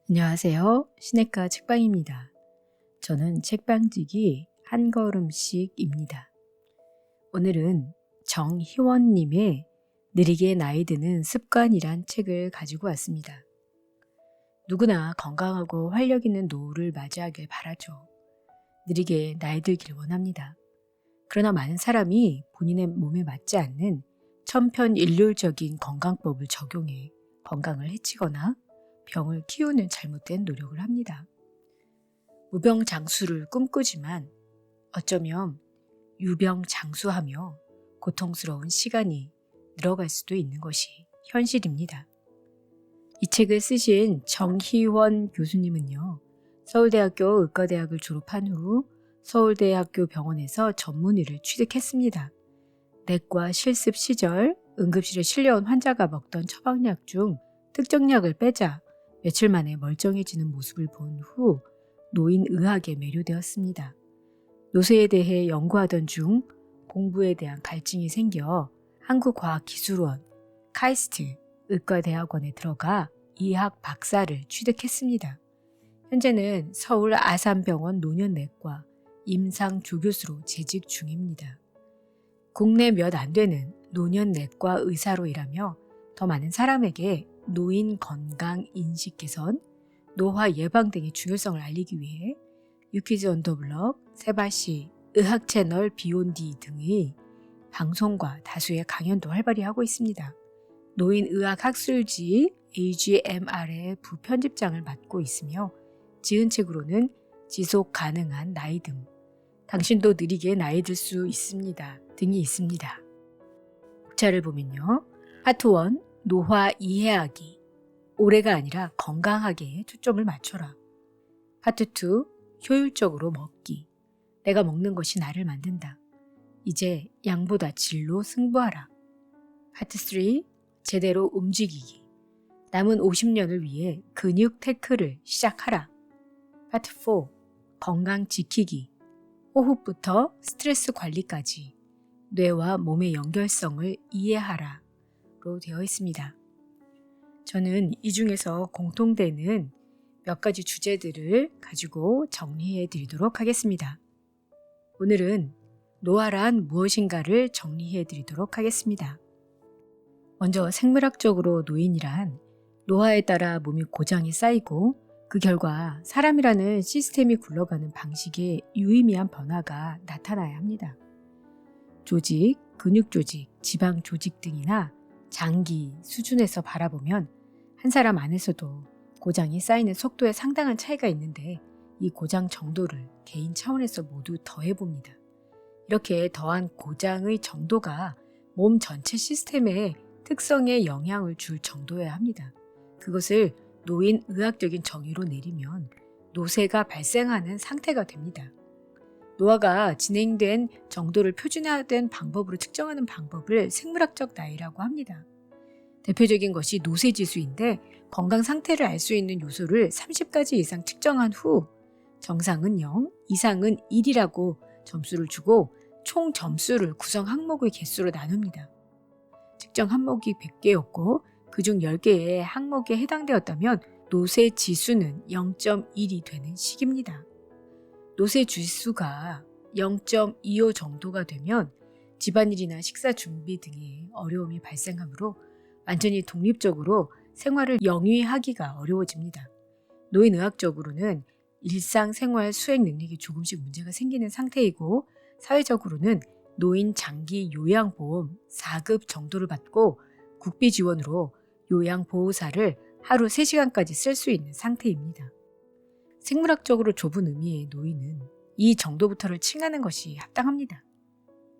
안녕하세요. 시네카 책방입니다. 저는 책방지기 한 걸음씩입니다. 오늘은 정희원님의 느리게 나이 드는 습관이란 책을 가지고 왔습니다. 누구나 건강하고 활력 있는 노후를 맞이하길 바라죠. 느리게 나이 들기를 원합니다. 그러나 많은 사람이 본인의 몸에 맞지 않는 천편일률적인 건강법을 적용해 건강을 해치거나 병을 키우는 잘못된 노력을 합니다. 무병장수를 꿈꾸지만 어쩌면 유병장수하며 고통스러운 시간이 늘어갈 수도 있는 것이 현실입니다. 이 책을 쓰신 정희원 교수님은요, 서울대학교 의과대학을 졸업한 후 서울대학교 병원에서 전문의를 취득했습니다. 내과 실습 시절 응급실에 실려온 환자가 먹던 처방약 중 특정 약을 빼자 며칠 만에 멀쩡해지는 모습을 본 후 노인의학에 매료되었습니다. 노쇠에 대해 연구하던 중 공부에 대한 갈증이 생겨 한국과학기술원 카이스트 의과대학원에 들어가 의학 박사를 취득했습니다. 현재는 서울 아산병원 노년내과 임상조교수로 재직 중입니다. 국내 몇 안 되는 노년내과 의사로 일하며 더 많은 사람에게 노인 건강 인식 개선, 노화 예방 등의 중요성을 알리기 위해 유퀴즈 온 더 블럭, 세바시, 의학 채널 비욘디 등의 방송과 다수의 강연도 활발히 하고 있습니다. 노인의학 학술지 AGMR의 부편집장을 맡고 있으며 지은 책으로는 지속 가능한 나이 등, 당신도 느리게 나이 들 수 있습니다 등이 있습니다. 목차를 보면요. 파트 1 노화 이해하기, 오래가 아니라 건강하게 초점을 맞춰라. 파트 2 효율적으로 먹기, 내가 먹는 것이 나를 만든다. 이제 양보다 질로 승부하라. 파트 3 제대로 움직이기, 남은 50년을 위해 근육 테크를 시작하라. 파트 4 건강 지키기, 호흡부터 스트레스 관리까지 뇌와 몸의 연결성을 이해하라 로 되어 있습니다. 저는 이 중에서 공통되는 몇 가지 주제들을 가지고 정리해 드리도록 하겠습니다. 오늘은 노화란 무엇인가를 정리해 드리도록 하겠습니다. 먼저 생물학적으로 노인이란 노화에 따라 몸이 고장이 쌓이고 그 결과 사람이라는 시스템이 굴러가는 방식에 유의미한 변화가 나타나야 합니다. 조직, 근육 조직, 지방 조직 등이나 장기 수준에서 바라보면 한 사람 안에서도 고장이 쌓이는 속도에 상당한 차이가 있는데 이 고장 정도를 개인 차원에서 모두 더해봅니다. 이렇게 더한 고장의 정도가 몸 전체 시스템의 특성에 영향을 줄 정도여야 합니다. 그것을 노인의학적인 정의로 내리면 노쇠가 발생하는 상태가 됩니다. 노화가 진행된 정도를 표준화된 방법으로 측정하는 방법을 생물학적 나이라고 합니다. 대표적인 것이 노쇠지수인데 건강 상태를 알 수 있는 요소를 30가지 이상 측정한 후 정상은 0, 이상은 1이라고 점수를 주고 총 점수를 구성 항목의 개수로 나눕니다. 측정 항목이 100개였고 그중 10개의 항목에 해당되었다면 노쇠지수는 0.1이 되는 시기입니다. 노쇠지수가 0.25 정도가 되면 집안일이나 식사 준비 등의 어려움이 발생하므로 완전히 독립적으로 생활을 영위하기가 어려워집니다. 노인의학적으로는 일상생활 수행 능력이 조금씩 문제가 생기는 상태이고 사회적으로는 노인 장기 요양보험 4급 정도를 받고 국비 지원으로 요양보호사를 하루 3시간까지 쓸 수 있는 상태입니다. 생물학적으로 좁은 의미의 노인은 이 정도부터를 칭하는 것이 합당합니다.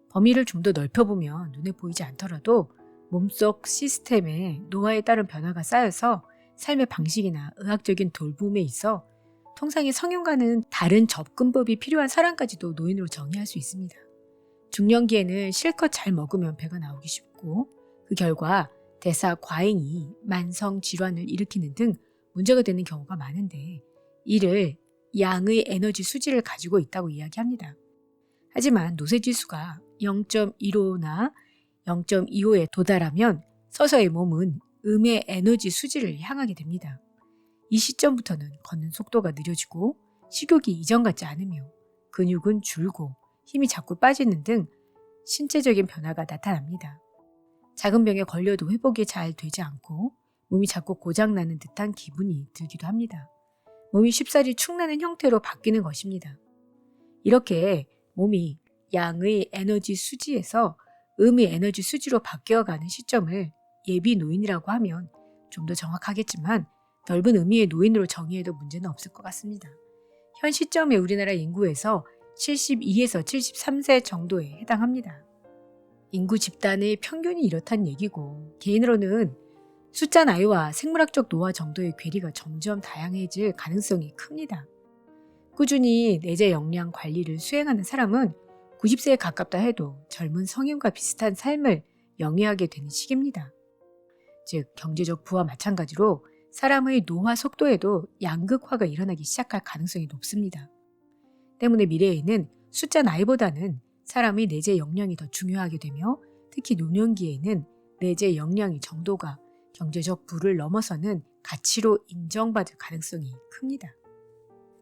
범위를 좀 더 넓혀보면 눈에 보이지 않더라도 몸속 시스템에 노화에 따른 변화가 쌓여서 삶의 방식이나 의학적인 돌봄에 있어 통상의 성인과는 다른 접근법이 필요한 사람까지도 노인으로 정의할 수 있습니다. 중년기에는 실컷 잘 먹으면 배가 나오기 쉽고 그 결과 대사 과잉이 만성 질환을 일으키는 등 문제가 되는 경우가 많은데 이를 양의 에너지 수지를 가지고 있다고 이야기합니다. 하지만 노쇠지수가 0.15나 0.25에 도달하면 서서히 몸은 음의 에너지 수지를 향하게 됩니다. 이 시점부터는 걷는 속도가 느려지고 식욕이 이전 같지 않으며 근육은 줄고 힘이 자꾸 빠지는 등 신체적인 변화가 나타납니다. 작은 병에 걸려도 회복이 잘 되지 않고 몸이 자꾸 고장나는 듯한 기분이 들기도 합니다. 몸이 쉽사리 축나는 형태로 바뀌는 것입니다. 이렇게 몸이 양의 에너지 수지에서 음의 에너지 수지로 바뀌어가는 시점을 예비 노인이라고 하면 좀 더 정확하겠지만 넓은 의미의 노인으로 정의해도 문제는 없을 것 같습니다. 현 시점에 우리나라 인구에서 72에서 73세 정도에 해당합니다. 인구 집단의 평균이 이렇다는 얘기고 개인으로는 숫자 나이와 생물학적 노화 정도의 괴리가 점점 다양해질 가능성이 큽니다. 꾸준히 내재 역량 관리를 수행하는 사람은 90세에 가깝다 해도 젊은 성인과 비슷한 삶을 영위하게 되는 시기입니다. 즉 경제적 부와 마찬가지로 사람의 노화 속도에도 양극화가 일어나기 시작할 가능성이 높습니다. 때문에 미래에는 숫자 나이보다는 사람의 내재 역량이 더 중요하게 되며 특히 노년기에는 내재 역량의 정도가 경제적 부를 넘어서는 가치로 인정받을 가능성이 큽니다.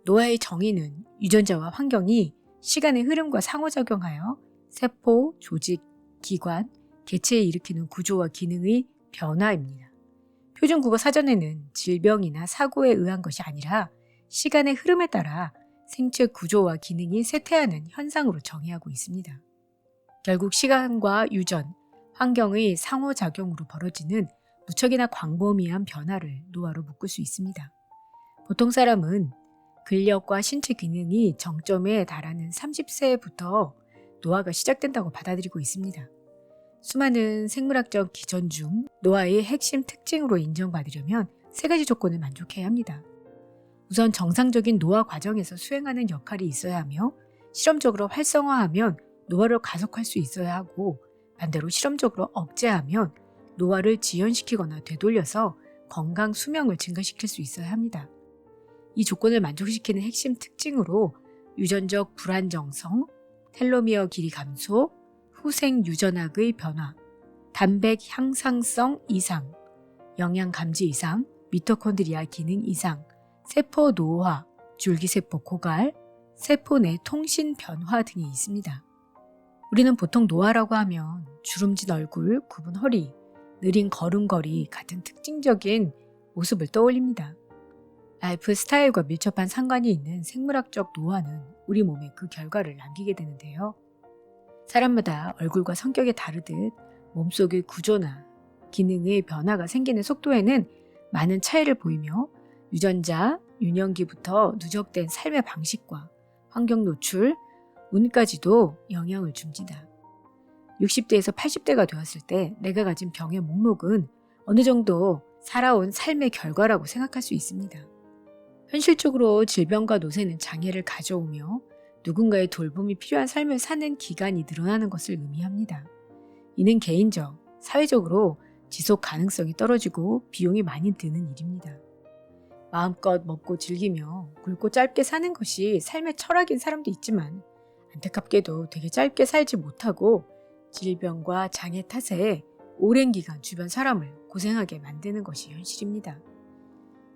노화의 정의는 유전자와 환경이 시간의 흐름과 상호작용하여 세포, 조직, 기관, 개체에 일으키는 구조와 기능의 변화입니다. 표준국어 사전에는 질병이나 사고에 의한 것이 아니라 시간의 흐름에 따라 생체 구조와 기능이 쇠퇴하는 현상으로 정의하고 있습니다. 결국 시간과 유전, 환경의 상호작용으로 벌어지는 무척이나 광범위한 변화를 노화로 묶을 수 있습니다. 보통 사람은 근력과 신체 기능이 정점에 달하는 30세부터 노화가 시작된다고 받아들이고 있습니다. 수많은 생물학적 기전 중 노화의 핵심 특징으로 인정받으려면 3가지 조건을 만족해야 합니다. 우선 정상적인 노화 과정에서 수행하는 역할이 있어야 하며 실험적으로 활성화하면 노화를 가속할 수 있어야 하고 반대로 실험적으로 억제하면 노화를 지연시키거나 되돌려서 건강 수명을 증가시킬 수 있어야 합니다. 이 조건을 만족시키는 핵심 특징으로 유전적 불안정성, 텔로미어 길이 감소, 후생 유전학의 변화, 단백 향상성 이상, 영양 감지 이상, 미토콘드리아 기능 이상, 세포 노화, 줄기세포 고갈, 세포 내 통신 변화 등이 있습니다. 우리는 보통 노화라고 하면 주름진 얼굴, 굽은 허리, 느린 걸음걸이 같은 특징적인 모습을 떠올립니다. 라이프 스타일과 밀접한 상관이 있는 생물학적 노화는 우리 몸에 그 결과를 남기게 되는데요. 사람마다 얼굴과 성격이 다르듯 몸속의 구조나 기능의 변화가 생기는 속도에는 많은 차이를 보이며 유전자, 유년기부터 누적된 삶의 방식과 환경 노출, 운까지도 영향을 줍니다. 60대에서 80대가 되었을 때 내가 가진 병의 목록은 어느 정도 살아온 삶의 결과라고 생각할 수 있습니다. 현실적으로 질병과 노쇠는 장애를 가져오며 누군가의 돌봄이 필요한 삶을 사는 기간이 늘어나는 것을 의미합니다. 이는 개인적, 사회적으로 지속 가능성이 떨어지고 비용이 많이 드는 일입니다. 마음껏 먹고 즐기며 굵고 짧게 사는 것이 삶의 철학인 사람도 있지만 안타깝게도 되게 짧게 살지 못하고 질병과 장애 탓에 오랜 기간 주변 사람을 고생하게 만드는 것이 현실입니다.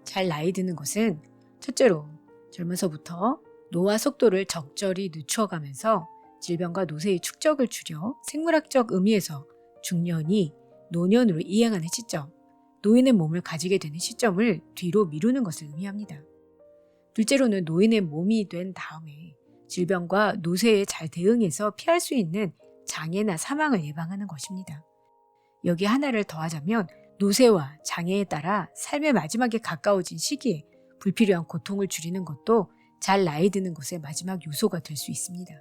잘 나이 드는 것은 첫째로 젊어서부터 노화 속도를 적절히 늦추어가면서 질병과 노쇠의 축적을 줄여 생물학적 의미에서 중년이 노년으로 이행하는 시점, 노인의 몸을 가지게 되는 시점을 뒤로 미루는 것을 의미합니다. 둘째로는 노인의 몸이 된 다음에 질병과 노쇠에 잘 대응해서 피할 수 있는 장애나 사망을 예방하는 것입니다. 여기 하나를 더하자면 노쇠와 장애에 따라 삶의 마지막에 가까워진 시기에 불필요한 고통을 줄이는 것도 잘 나이 드는 것의 마지막 요소가 될 수 있습니다.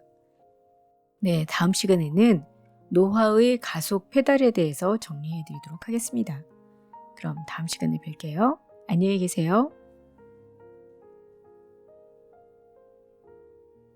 네, 다음 시간에는 노화의 가속 페달에 대해서 정리해 드리도록 하겠습니다. 그럼 다음 시간에 뵐게요. 안녕히 계세요.